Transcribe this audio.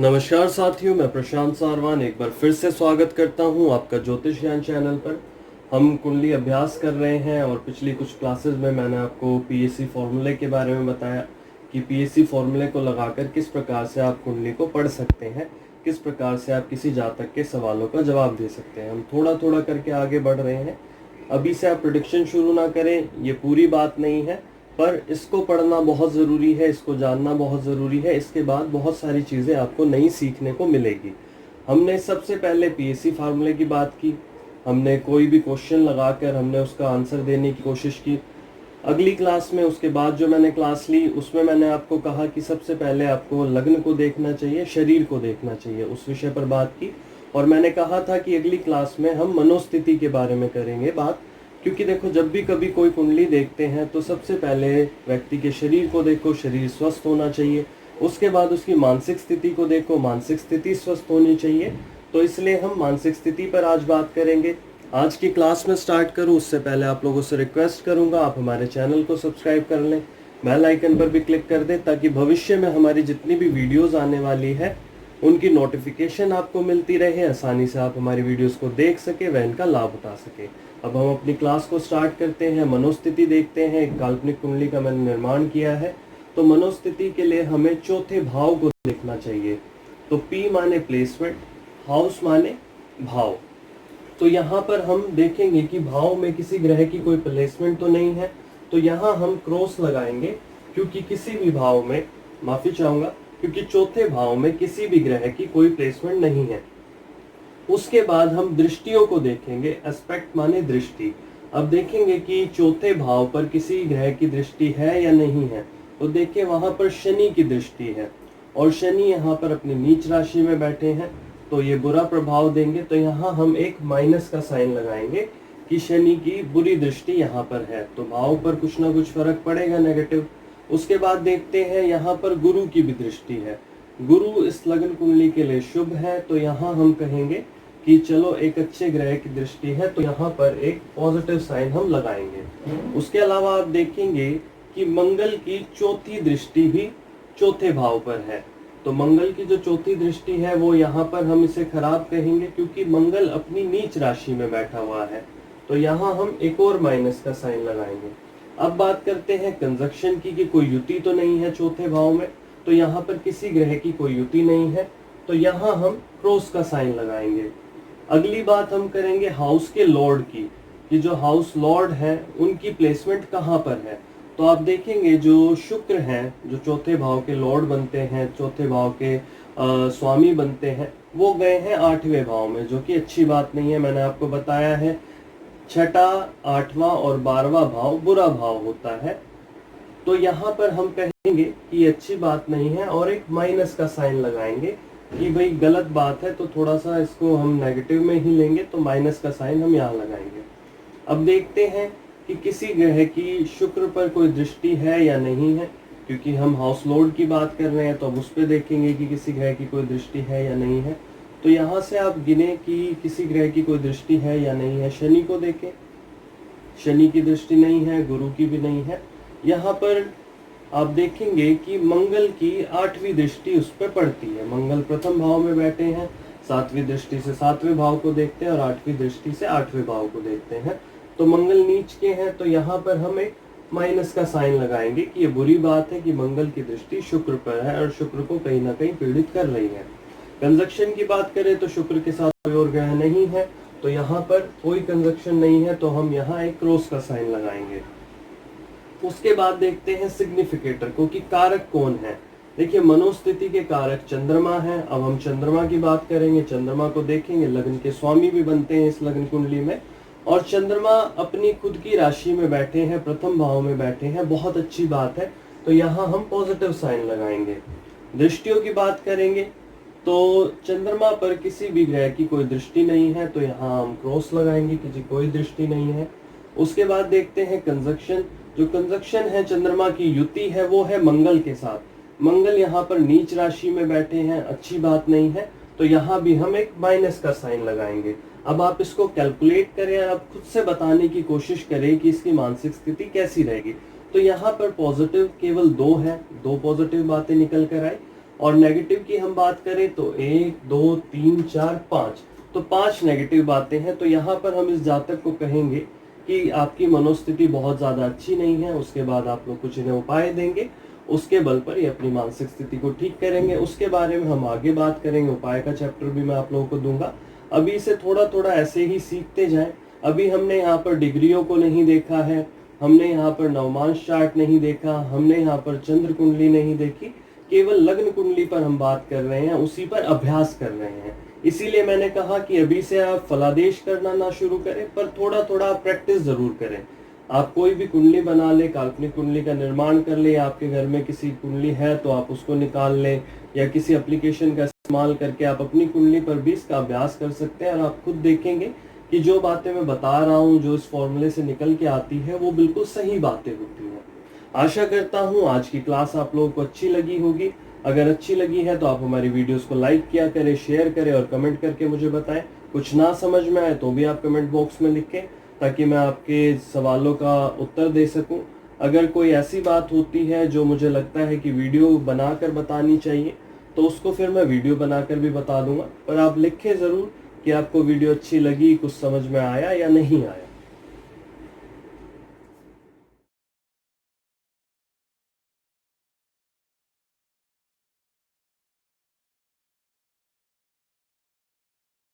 नमस्कार साथियों, मैं प्रशांत सारवान एक बार फिर से स्वागत करता हूं आपका ज्योतिष ज्ञान चैनल पर। हम कुंडली अभ्यास कर रहे हैं और पिछली कुछ क्लासेस में मैंने आपको पीएससी फॉर्मूले के बारे में बताया कि पीएससी फॉर्मूले को लगाकर किस प्रकार से आप कुंडली को पढ़ सकते हैं, किस प्रकार से आप किसी जातक के सवालों का जवाब दे सकते हैं। हम थोड़ा थोड़ा करके आगे बढ़ रहे हैं। अभी से आप प्रेडिक्शन शुरू ना करें, ये पूरी बात नहीं है, पर इसको पढ़ना बहुत ज़रूरी है, इसको जानना बहुत ज़रूरी है। इसके बाद बहुत सारी चीज़ें आपको नई सीखने को मिलेगी। हमने सबसे पहले पीएससी फार्मूले की बात की, हमने कोई भी क्वेश्चन लगाकर हमने उसका आंसर देने की कोशिश की। अगली क्लास में उसके बाद जो मैंने क्लास ली उसमें मैंने आपको कहा कि सबसे पहले आपको लग्न को देखना चाहिए, शरीर को देखना चाहिए, उस विषय पर बात की। और मैंने कहा था कि अगली क्लास में हम मनोस्थिति के बारे में करेंगे बात, क्योंकि देखो जब भी कभी कोई कुंडली देखते हैं तो सबसे पहले व्यक्ति के शरीर को देखो, शरीर स्वस्थ होना चाहिए। उसके बाद उसकी मानसिक स्थिति को देखो, मानसिक स्थिति स्वस्थ होनी चाहिए। तो इसलिए हम मानसिक स्थिति पर आज बात करेंगे। आज की क्लास में स्टार्ट करूं उससे पहले आप लोगों से रिक्वेस्ट करूंगा आप हमारे चैनल को सब्सक्राइब कर लें, बेल आइकन पर भी क्लिक कर दें, ताकि भविष्य में हमारी जितनी भी वीडियोस आने वाली है उनकी नोटिफिकेशन आपको मिलती रहे, आसानी से आप हमारी वीडियोस को देख सके व इनका लाभ उठा सके। अब हम अपनी क्लास को स्टार्ट करते हैं। मनोस्थिति देखते हैं। एक काल्पनिक कुंडली का मैंने निर्माण किया है। तो मनोस्थिति के लिए हमें चौथे भाव को देखना चाहिए। तो पी माने प्लेसमेंट, हाउस माने भाव। तो यहाँ पर हम देखेंगे कि भाव में किसी ग्रह की कोई प्लेसमेंट तो नहीं है, तो यहाँ हम क्रॉस लगाएंगे, क्योंकि किसी भी भाव में, माफी चाहूंगा, क्योंकि चौथे भाव में किसी भी ग्रह की कोई प्लेसमेंट नहीं है। उसके बाद हम दृष्टियों को देखेंगे। एस्पेक्ट माने दृष्टि। अब देखेंगे कि चौथे भाव पर किसी ग्रह की दृष्टि है या नहीं है। तो देखिए वहां पर शनि की दृष्टि है और शनि यहाँ पर अपनी नीच राशि में बैठे हैं, तो ये बुरा प्रभाव देंगे। तो यहाँ हम एक माइनस का साइन लगाएंगे कि शनि की बुरी दृष्टि यहाँ पर है, तो भाव पर कुछ ना कुछ फर्क पड़ेगा, नेगेटिव। उसके बाद देखते हैं यहाँ पर गुरु की भी दृष्टि है। गुरु इस लग्न कुंडली के लिए शुभ है, तो यहाँ हम कहेंगे कि चलो एक अच्छे ग्रह की दृष्टि है, तो यहाँ पर एक पॉजिटिव साइन हम लगाएंगे। उसके अलावा आप देखेंगे कि मंगल की चौथी दृष्टि भी चौथे भाव पर है। तो मंगल की जो चौथी दृष्टि है वो यहाँ पर हम इसे खराब कहेंगे, क्योंकि मंगल अपनी नीच राशि में बैठा हुआ है। तो यहाँ हम एक और माइनस का साइन लगाएंगे। अब बात करते हैं कंजक्शन की, कि कोई युति तो नहीं है चौथे भाव में। तो यहाँ पर किसी ग्रह की कोई युति नहीं है, तो यहाँ हम क्रॉस का साइन लगाएंगे। अगली बात हम करेंगे हाउस के लॉर्ड की, कि जो हाउस लॉर्ड है उनकी प्लेसमेंट कहाँ पर है। तो आप देखेंगे जो शुक्र हैं, जो चौथे भाव के लॉर्ड बनते हैं, चौथे भाव के स्वामी बनते हैं, वो गए हैं आठवें भाव में, जो कि अच्छी बात नहीं है। मैंने आपको बताया है छठा, आठवां और 12वां भाव बुरा भाव होता है। तो यहाँ पर हम कहेंगे कि ये अच्छी बात नहीं है और एक माइनस का साइन लगाएंगे कि भाई गलत बात है, तो थोड़ा सा इसको हम नेगेटिव में ही लेंगे, तो माइनस का साइन हम यहाँ लगाएंगे। अब देखते हैं कि किसी ग्रह की शुक्र पर कोई दृष्टि है या नहीं है, क्योंकि हम हाउस लॉर्ड की बात कर रहे हैं, तो अब उस पर देखेंगे कि किसी ग्रह की कोई दृष्टि है या नहीं है। तो यहाँ से आप गिने कि किसी ग्रह की कोई दृष्टि है या नहीं है। शनि को देखें, शनि की दृष्टि नहीं है, गुरु की भी नहीं है। यहाँ पर आप देखेंगे कि मंगल की 8वीं दृष्टि उस पर पड़ती है। मंगल प्रथम भाव में बैठे हैं, 7वीं दृष्टि से 7वें भाव को देखते हैं और 8वीं दृष्टि से 8वें भाव को देखते हैं। तो मंगल नीच के हैं, तो यहाँ पर हम एक माइनस का साइन लगाएंगे कि ये बुरी बात है कि मंगल की दृष्टि शुक्र पर है और शुक्र को कहीं ना कहीं पीड़ित कर रही है। कंजक्शन की बात करें तो शुक्र के साथ कोई और ग्रह नहीं है, तो यहाँ पर कोई कंजक्शन नहीं है, तो हम यहाँ एक क्रॉस का साइन लगाएंगे। उसके बाद देखते हैं सिग्निफिकेटर को, कि कारक कौन है। देखिए मनोस्थिति के कारक चंद्रमा है। अब हम चंद्रमा की बात करेंगे। चंद्रमा को देखेंगे, लग्न के स्वामी भी बनते हैं इस लग्न कुंडली में, और चंद्रमा अपनी खुद की राशि में बैठे हैं, प्रथम भाव में बैठे हैं, बहुत अच्छी बात है। तो यहाँ हम पॉजिटिव साइन लगाएंगे। दृष्टियों की बात करेंगे तो चंद्रमा पर किसी भी ग्रह की कोई दृष्टि नहीं है, तो यहाँ हम क्रॉस लगाएंगे कि जी कोई दृष्टि नहीं है। उसके बाद देखते हैं कंजक्शन। जो कंजक्शन है चंद्रमा की युति है वो है मंगल के साथ। मंगल यहाँ पर नीच राशि में बैठे हैं, अच्छी बात नहीं है, तो यहाँ भी हम एक माइनस का साइन लगाएंगे। अब आप इसको कैलकुलेट करें, आप खुद से बताने की कोशिश करें कि इसकी मानसिक स्थिति कैसी रहेगी। तो यहाँ पर पॉजिटिव केवल 2 है, 2 पॉजिटिव बातें निकल कर आए। और नेगेटिव की हम बात करें तो 1 2 3 4 5, तो 5 नेगेटिव बातें हैं। तो यहाँ पर हम इस जातक को कहेंगे कि आपकी मनोस्थिति बहुत ज़्यादा अच्छी नहीं है। उसके बाद आप लोग कुछ इन्हें उपाय देंगे, उसके बल पर ये अपनी मानसिक स्थिति को ठीक करेंगे। उसके बारे में हम आगे बात करेंगे, उपाय का चैप्टर भी मैं आप लोगों को दूंगा। अभी इसे थोड़ा थोड़ा ऐसे ही सीखते जाएं। अभी हमने यहाँ पर डिग्रियों को नहीं देखा है, हमने यहाँ पर नवमांश चार्ट नहीं देखा, हमने यहाँ पर चंद्र कुंडली नहीं देखी, केवल लग्न कुंडली पर हम बात कर रहे हैं, उसी पर अभ्यास कर रहे हैं। इसीलिए मैंने कहा कि अभी से आप फलादेश करना ना शुरू करें, पर थोड़ा थोड़ा प्रैक्टिस जरूर करें। आप कोई भी कुंडली बना ले, काल्पनिक कुंडली का निर्माण कर ले, आपके घर में किसी कुंडली है तो आप उसको निकाल लें, या किसी एप्लीकेशन का इस्तेमाल करके आप अपनी कुंडली पर भी इसका अभ्यास कर सकते हैं। और आप खुद देखेंगे कि जो बातें मैं बता रहा हूँ, जो इस फॉर्मूले से निकल के आती है, वो बिल्कुल सही बातें होती हैं। आशा करता हूँ आज की क्लास आप लोगों को अच्छी लगी होगी। अगर अच्छी लगी है तो आप हमारी वीडियोस को लाइक किया करें, शेयर करें और कमेंट करके मुझे बताएं। कुछ ना समझ में आए तो भी आप कमेंट बॉक्स में लिखें, ताकि मैं आपके सवालों का उत्तर दे सकूं। अगर कोई ऐसी बात होती है जो मुझे लगता है कि वीडियो बनाकर बतानी चाहिए, तो उसको फिर मैं वीडियो बनाकर भी बता दूंगा। पर आप लिखें ज़रूर कि आपको वीडियो अच्छी लगी, कुछ समझ में आया या नहीं आया।